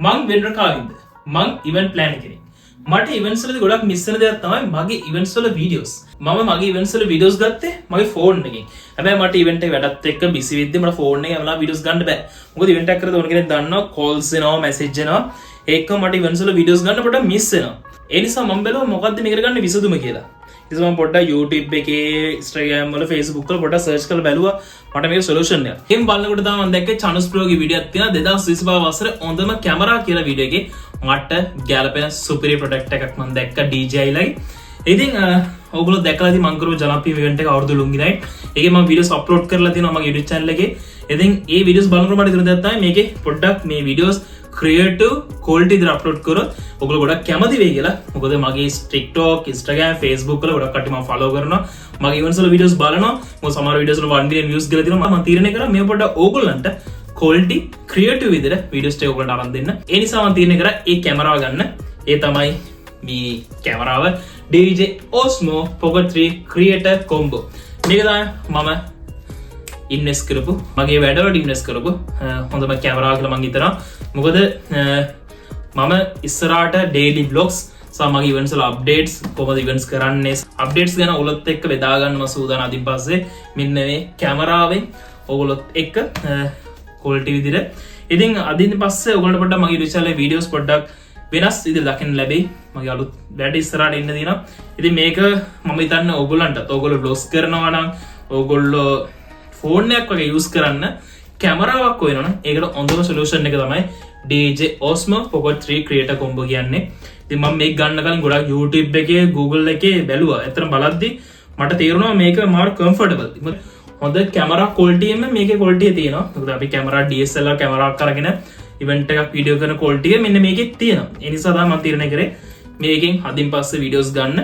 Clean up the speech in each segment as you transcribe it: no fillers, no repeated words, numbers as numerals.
මං වෙන්ඩර් කාවින්ද මං event plan කෙනෙක් මට ඉවෙන්ට්ස් වලදී ගොඩක් මිස් වෙන දෙයක් තමයි මගේ ඉවෙන්ට්ස් වල වීඩියෝස් මම මගේ ඉවෙන්ට්ස් වල වීඩියෝස් ගත්තේ මගේ ෆෝන් එකෙන් හැබැයි මට ඉවෙන්ට් එක වැඩත් එක්ක බිසි වෙද්දි මට ෆෝන් එකේ යමලා වීඩියෝස් ගන්න බෑ මොකද ඉවෙන්ට් එකක් කරද්දී ඕන කෙනෙක් දන්නවා කෝල්ස් එනවා මැසේජ් එනවා ඒකම මට ඉවෙන්ට්ස් වල වීඩියෝස් ගන්න පොඩ්ඩක් මිස් වෙනවා ඒ නිසා මම බැලුවා මොකද්ද මේකට ගන්න විසඳුම කියලා ඊට මම පොඩ්ඩක් YouTube එකේ Instagram වල Facebook වල පොඩ්ඩක් සර්ච් කරලා බැලුවා මට මේක සොලියුෂන් එකක්. එහෙන් බලනකොට තමයි මම දැක්කේ චනුස් Pro ගේ වීඩියෝයක් තියෙනවා 2025 වසරේ හොඳම කැමරා කියලා වීඩියෝ එකේ මට ගැලපෙන සුපිරි ප්‍රොඩක්ට් එකක් මම දැක්කා DJI ලයි. ඉතින් ඔයගොල්ලෝ දැකලා ඉතින් මම කරපු ජනප්‍රිය ඉවෙන්ට් එක අවුරුදු ලුංගි නයිට්. ඒකේ මම වීඩියෝස් අප්ලෝඩ් කරලා තියෙනවා මගේ YouTube channel එකේ. ඉතින් ඒ වීඩියෝස් බලනකොට මට හිතුණා දැන් තමයි මේකේ පොඩ්ඩක් මේ වීඩියෝස් ක්‍රියේටිව් ක්වොලිටි විදිහට අප්ලෝඩ් කරොත් ඔයගොල්ලෝ ගොඩක් කැමති වෙයි කියලා. මොකද මගේ TikTok, Instagram, Facebook වල ගොඩක් කට්ටිය මම ෆලෝ කරනවා. මගේ ඉවෙන්ට්ස් වල වීඩියෝස් බලනවා. මොකද සමහර වීඩියෝස් වල 1 million views ගිහලා තියෙනවා. මම තීරණය කරා මේ පොඩ්ඩක් ඕගොල්ලන්ට ක්වොලිටි ක්‍රියේටිව් විදිහට වීඩියෝස් ටික ඔයගොල්ලන්ට අරන් දෙන්න. ඒ නිසා මම තීරණය කරා මේ කැමරාව ගන්න. ඒ තමයි මේ කැමරාව DJI Osmo Pocket 3 Creator Combo. මේක තමයි මම ඉන්වෙස්ට් කරපු මගේ වැඩවලට ඉන්වෙස්ට් කරපු හොඳම කැමරාව කියලා මම හිතනවා. මොකද මම ඉස්සරහට ඩේලි බ්ලොග්ස් සහ මගේ ඉවෙන්ට්ස් වල අප්ඩේට්ස් කොහොමද ඉවෙන්ට්ස් කරන්නේ අප්ඩේට්ස් ගැන ඔයගොල්ලොත් එක්ක බෙදා ගන්නම සූදානම් අදින් පස්සේ මෙන්න මේ කැමරාවෙන් ඔයගොල්ලොත් එක්ක ක්වොලිටි විදිහට ඉතින් අදින් පස්සේ ඔයගොල්ලන්ට පොඩ්ඩක් මගේ YouTube channel වීඩියෝස් පොඩ්ඩක් වෙනස් විදිහට දකින්න ලැබෙයි මගේ අලුත් වැඩ ඉස්සරහට එන්න දිනවා ඉතින් මේක මම හිතන්නේ ඔයගොල්ලන්ටත් ඔයගොල්ලෝ බ්ලොග්ස් කරනවා නම් ඔයගොල්ලෝ ෆෝන් එකක් වගේ යූස් කරන්න කැමරාවක් හොයනවනම් ඒකට හොඳම සොලියුෂන් එක තමයි DJI Osmo Pocket 3 Creator Combo කියන්නේ. ඉතින් මම මේක ගන්න කලින් ගොඩක් YouTube එකේ Google එකේ බැලුවා. ඇත්තටම බලද්දි මට තේරුණා මේක මාර කම්ෆර්ටබල්. හොඳ කැමරා ක්වොලිටි එකම මේකේ ක්වොලිටි තියෙනවා. මොකද අපි කැමරා DSLR කැමරාවක් අරගෙන ඉවෙන්ට් එකක් වීඩියෝ කරන ක්වොලිටි එක මෙන්න මේකේ තියෙනවා. ඒ නිසා තමයි මම තීරණය කරේ මේකෙන් අදින් පස්සේ වීඩියෝස් ගන්න.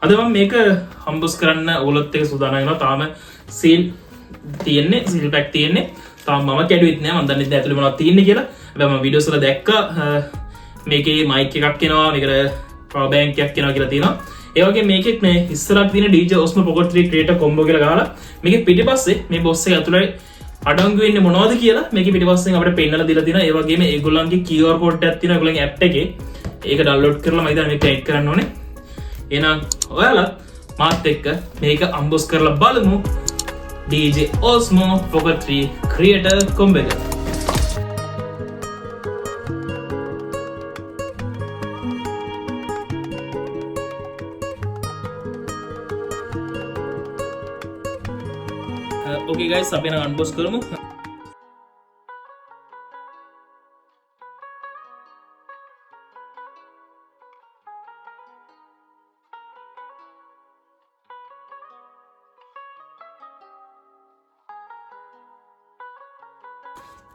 අද මම මේක හම්බුස් කරන්න ඔයගොල්ලොත් එක්ක සූදානම් වෙනවා. තාම සීල් තියෙන්නේ සීල් පැක් තියෙන්නේ. තාම මම කැඩුවෙත් නෑ. මම දන්නේ නැහැ ඇතුලේ මොනවද තියෙන්නේ කියලා. හැබැයි මම වීඩියෝස් වල දැක්කා මේකේ මයික් එකක් එනවා මේකට පවර් බෑන්ක් එකක් එනවා කියලා තියෙනවා. ඒ වගේ මේකෙත් මේ ඉස්සරහට තියෙන DJI Osmo Pocket 3 Creator Combo කියලා ගහලා මේකේ පිටිපස්සේ මේ බොක්ස් එක ඇතුලේ අඩංගු වෙන්නේ මොනවද කියලා මේකේ පිටිපස්සෙන් අපිට පෙන්නලා දීලා තියෙනවා. ඒ වගේම ඒගොල්ලන්ගේ QR code එකක් තියෙනවා ඒගොල්ලන්ගේ app එකේ. ඒක download කරලා මම හිතන්නේ මේක ටයිප් කරන්න ඕනේ. එහෙනම් ඔයාලා මාත් එක්ක මේක අම්බොස් කරලා බලමු. DJI Osmo Pocket 3 Creator Combo එක. Okay guys, අපි නම් අන්බොක්ස් කරමු.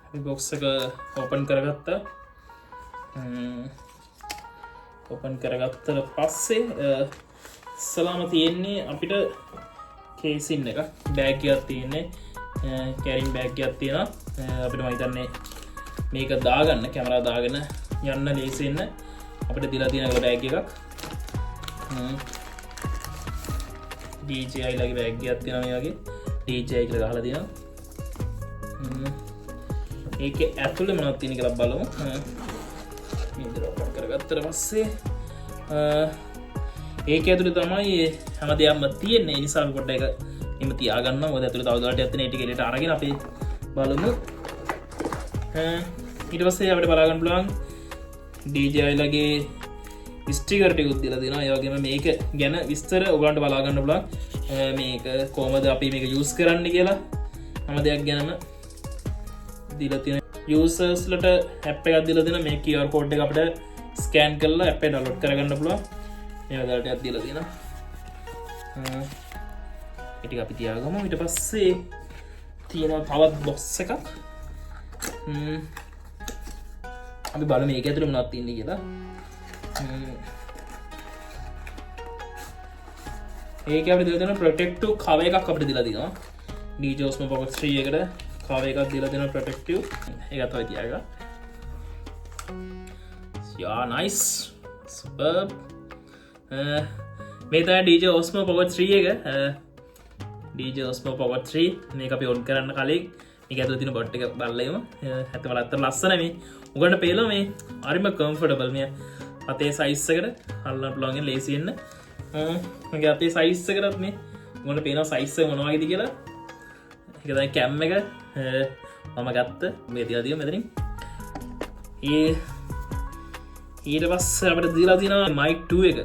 අපි බොක්ස් එක ඕපන් කරගත්තා. ඕපන් කරගත්තට පස්සේ ඉස්සලාම තියෙන්නේ අපිට කේසින් එක බෑග් එකක් තියෙන්නේ කැරින් බෑග් එකක් තියෙනවා අපිට මම හිතන්නේ මේක දාගන්න කැමරා දාගෙන යන්න ලේසි වෙන්න අපිට දීලා තියෙන බෑග් එකක් DJI ලගේ බෑග් එකක් තියෙනවා මේ වගේ DJI කියලා ගහලා තියෙනවා ඒකේ ඇතුලේ මොනවද තියෙන කියලා බලමු මේ විදිහට ඕපන් කරගත්තට පස්සේ ඒක ඇතුලේ තමයි හැම දෙයක්ම තියෙන්නේ. ඒ නිසා අපි පොඩ්ඩක් ඒක එහෙම තියාගන්නවා. මොකද ඇතුලේ තව දාලා තියෙන ඒ ටික එලට අරගෙන අපි බලමු. ඊට පස්සේ අපිට බලා ගන්න පුළුවන් DJI ලගේ ස්ටිකර් ටිකුත් දීලා තියෙනවා. ඒ වගේම මේක ගැන විස්තර ඔයගලන්ට බලා ගන්න පුළුවන්. මේක කොහොමද අපි මේක යූස් කරන්නේ කියලා හැම දෙයක් ගැනම දීලා තියෙනවා. යූසර්ස් ලට ඇප් එකක් දීලා තියෙනවා. මේ QR code එක අපිට ස්කෑන් කරලා ඇප් එක ඩවුන්ලෝඩ් කරගන්න පුළුවන්. මේ වදාලටයක් දීලා තියෙනවා. ඒ ටික අපි තියාගමු. ඊට පස්සේ තියෙනවා තවත් බොක්ස් එකක්. අපි බලමු මේක ඇතුලේ මොනවද තියෙන්නේ කියලා. ඒක අපිට දීලා තියෙන ප්‍රොටෙක්ටිව් කවර් එකක් අපිට දීලා තියෙනවා. DJI Osmo Pocket 3 එකට කවර් එකක් දීලා තියෙනවා ප්‍රොටෙක්ටිව්. ඒක තමයි තියාගන්න. Yeah, nice. Superb. මේ තමයි DJI Osmo Pocket 3 එක. DJI Osmo Pocket 3 මේක අපි ඔන් කරන්න කලින් මේක ඇතුලේ තියෙන බොට් එක බලලෙම ඇත්ත බලන්න ලස්සන මේ උගන්න පේනවා මේ හරිම කම්ෆර්ටබල් මේ අතේ සයිස් එකට අල්ලන්න පුළුවන් ලේසියෙන් මගේ අතේ සයිස් එකකටත් මේ උගන්න පේනවා සයිස් එක මොන වගේද කියලා ඒක තමයි කැම් එක මම ගත්ත මේ තියලා තියෙන මෙතනින් ඊට පස්සේ අපිට දීලා තියෙනවා mic 2 එක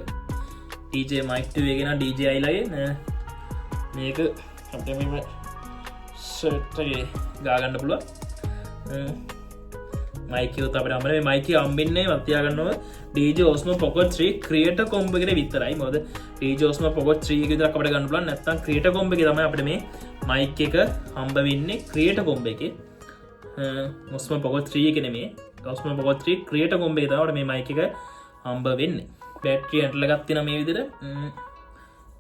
DJ mic 2 එක නා DJI ලගේ මේක අපිට මේ ෂර්ට් එකේ ගා ගන්න පුළුවන් mic එක අපිට හම්බෙන්නේ මේ mic එක හම්බෙන්නේ වත් තියා ගන්නවා DJ Osmo Pocket 3 Creator Combo එකේ විතරයි මොකද DJ Osmo Pocket 3 එක විතරක් අපිට ගන්න පුළුවන් නැත්නම් Creator Combo එකේ තමයි අපිට මේ mic එක හම්බ වෙන්නේ Creator Combo එකේ Osmo Pocket 3 එක නෙමෙයි Osmo Pocket 3 Creator Combo එකේ තමයි මේ mic එක හම්බ වෙන්නේ බැටරි ඇටල එකක් තියෙනවා මේ විදිහට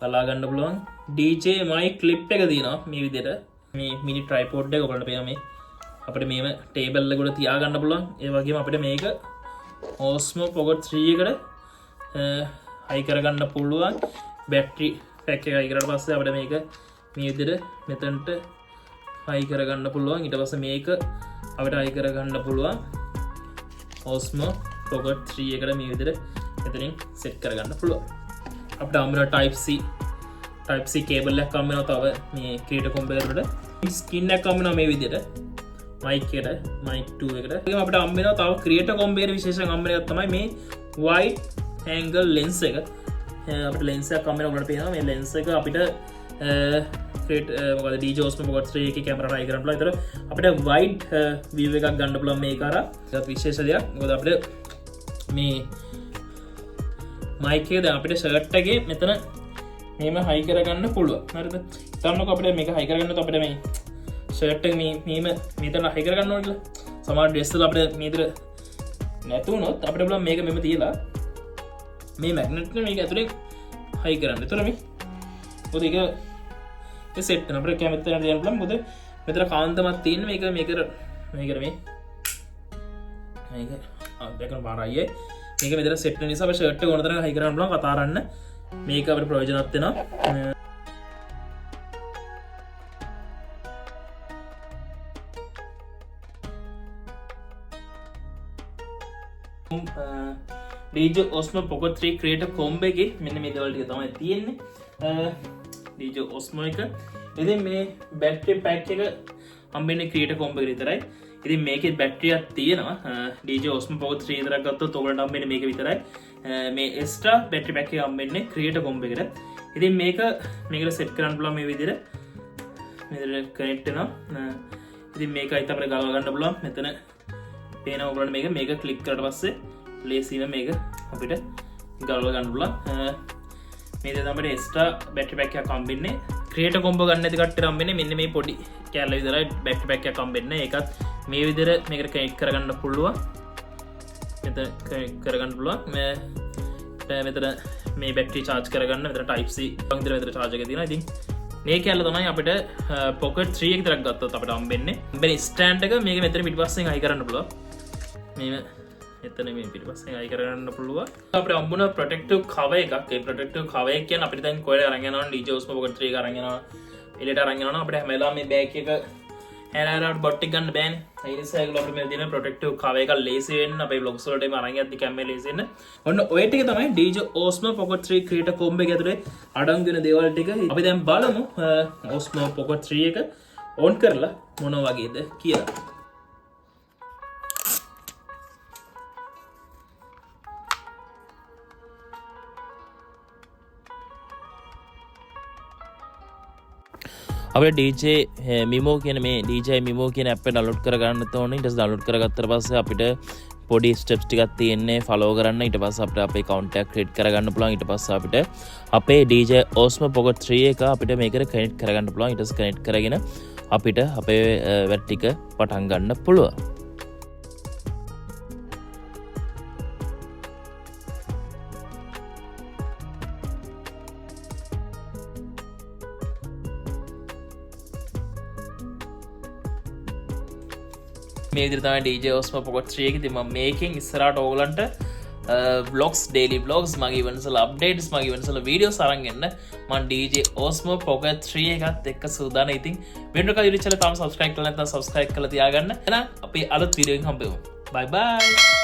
බලා ගන්න පුළුවන් DJ mic clip එක තියෙනවා මේ විදිහට මේ mini tripod එක ඔයගොල්ලන්ට පේනවා මේ අපිට මේව ටේබල් එකට තියා ගන්න පුළුවන් ඒ වගේම අපිට මේක Osmo Pocket 3 එකට හයි කරගන්න පුළුවන් බැටරි පැක් එක හයි කරලා පස්සේ අපිට මේක මේ විදිහට මෙතනට හයි කරගන්න පුළුවන් ඊට පස්සේ මේක අපිට හයි කරගන්න පුළුවන් Osmo Pocket 3 එකට මේ විදිහට මෙතනින් සෙට් කරගන්න පුළුවන් අපිට අම්බර type C කේබල් එකක් හම්බ වෙනවා තව මේ Creator Combo එකට ස්කින් එකක් හම්බ වෙනවා මේ විදිහට mic එකට mic 2 එකට ඒකම අපිට හම්බ වෙනවා තව Creator Combo එකේ විශේෂයෙන් හම්බ වෙන එකක් තමයි මේ wide angle lens එක අපිට lens එකක් හම්බ වෙනවා ඔයාලට පේනවා මේ lens එක අපිට මොකද DJ Osmo Pocket 3 එකේ කැමරාවට අය කරන්න පුළුවන්. ඒතර අපිට wide view එකක් ගන්න පුළුවන් මේක අර. ඒක විශේෂ දෙයක්. මොකද අපිට මේ mic එක දැන් අපිට shirt එකේ මෙතන මේම high කරගන්න පුළුවන්. හරිද? හිතන්නකෝ අපිට මේක high කරගන්නත් අපිට මේ shirt එක මේම මෙතන high කරගන්න ඕනේ කියලා. සමහර dress වල අපිට මේ විතර නැතු වුණොත් අපිට බලන්න මේක මෙම තියලා මේ magnet එක මේක ඇතුලේ high කරන්න. ඒතර මේ මොකද ඒක සෙට් කරන අපිට කැමති තැනට යන්න පුළුවන්. මොකද මෙතන කාන්තමක් තියෙන මේක මේක දෙකම පාරයි. මේක මෙතන සෙට් වෙන නිසා අපේ ෂර්ට් එක ඕන තරම් හයි කරන්න පුළුවන් කතා කරන්න. මේක අපිට ප්‍රයෝජනවත් වෙනවා. DJ Osmo Pocket 3 Creator Combo එකේ මෙන්න මේ දේවල් ටික තමයි තියෙන්නේ. DJ Osmo එක. ඉතින් මේ බැටරි පැක් එක හම්බෙන්නේ Creator Combo එකේ විතරයි. ඉතින් මේකේ බැටරියක් තියෙනවා. DJ Osmo Pocket 3 විතරක් ගත්තොත් ඔයගලන්ට හම්බෙන්නේ මේක විතරයි. මේ extra බැටරි පැක් එක හම්බෙන්නේ Creator Combo එකට. ඉතින් මේකට සෙට් කරන්න පුළුවන් මේ විදිහට. මෙතන කනෙක්ට් වෙනවා. ඉතින් මේකයි අපිට ගලව ගන්න පුළුවන්. මෙතන පේනවා ඔයගලන්ට මේක ක්ලික් කරලා පස්සේ ලේසියෙන්ම මේක අපිට ගලව ගන්න පුළුවන්. මේ දේ තමයි එක්ස්ට්‍රා බැටරි පැක් එකක් හම්බෙන්නේ. ක්‍රියේටර් කොම්බෝ ගන්න නැති කට්ටියට හම්බෙන්නේ මෙන්න මේ පොඩි කැල්ල විතරයි බැටරි පැක් එකක් හම්බෙන්නේ. ඒකත් මේ විදිහට මේකට කනෙක්ට් කරගන්න පුළුවන්. මෙතන කනෙක්ට් කරගන්න පුළුවන්. මෙතන මේ බැටරි charge කරගන්න මෙතන type C වගේ විදිහට charge එකක් තියෙනවා. ඉතින් මේ කැල්ල තමයි අපිට Pocket 3 එක විතරක් ගත්තොත් අපිට හම්බෙන්නේ. මේ ස්ටෑන්ඩ් එක මේක මෙතන පිටිපස්සෙන් අයි කරන්න පුළුවන්. මේ එතන මේ පිටිපස්සෙන් අයි කරගන්න පුළුවන්. අපිට හම්බුණා ප්‍රොටෙක්ටිව් කවර් එකක්. ඒ ප්‍රොටෙක්ටිව් කවර් එක කියන්නේ අපිට දැන් කොහෙද අරන් යනවා DJ Osmo Pocket 3 එක අරන් යනවා. එලෙට අරන් යනවා අපිට හැම වෙලාවෙම මේ බෑග් එක හැරාරාට බොට් එක ගන්න බෑනේ. ඒ නිසා ඒගොල්ලෝ අපිට මේ දෙන ප්‍රොටෙක්ටිව් කවර් එකක් ලේසි වෙන්න අපේ vlogs වලට එම අරන් යද්දි කැම්මේ ලේසි වෙන්න. ඔන්න ඔය ටික තමයි DJ Osmo Pocket 3 Creator Combo එක ඇතුලේ අඩංගු වෙන දේවල් ටික. අපි දැන් බලමු Osmo Pocket 3 එක on කරලා මොන වගේද කියලා. අපිට DJ Mimo කියන මේ DJI Mimo කියන app එක download කරගන්න ඕනේ. ඊට පස්සේ download කරගත්තට පස්සේ අපිට පොඩි steps ටිකක් තියෙන්නේ follow කරන්න. ඊට පස්සේ අපිට අපේ account එක create කරගන්න පුළුවන්. ඊට පස්සේ අපිට අපේ DJI Osmo Pocket 3 එක අපිට මේකට connect කරගන්න පුළුවන්. ඊට පස්සේ connect කරගෙන අපිට අපේ වැඩ ටික පටන් ගන්න පුළුවන්. මේ විදිහට තමයි DJ Osmo Pocket 3 එක ඉතින් මම මේකෙන් ඉස්සරහට ඕගලන්ට බ්ලොග්ස් ඩේලි බ්ලොග්ස් මගේ ඉවෙන්ට්ස් වල අප්ඩේට්ස් මගේ ඉවෙන්ට්ස් වල වීඩියෝස් අරන් එන්න මම DJ Osmo Pocket 3 එකත් එක්ක සූදානම්. ඉතින් වෙනකොට YouTube channel තාම subscribe කරලා නැත්නම් subscribe කරලා තියාගන්න. එහෙනම් අපි අලුත් වීඩියෝ එකකින් හම්බෙමු. bye bye.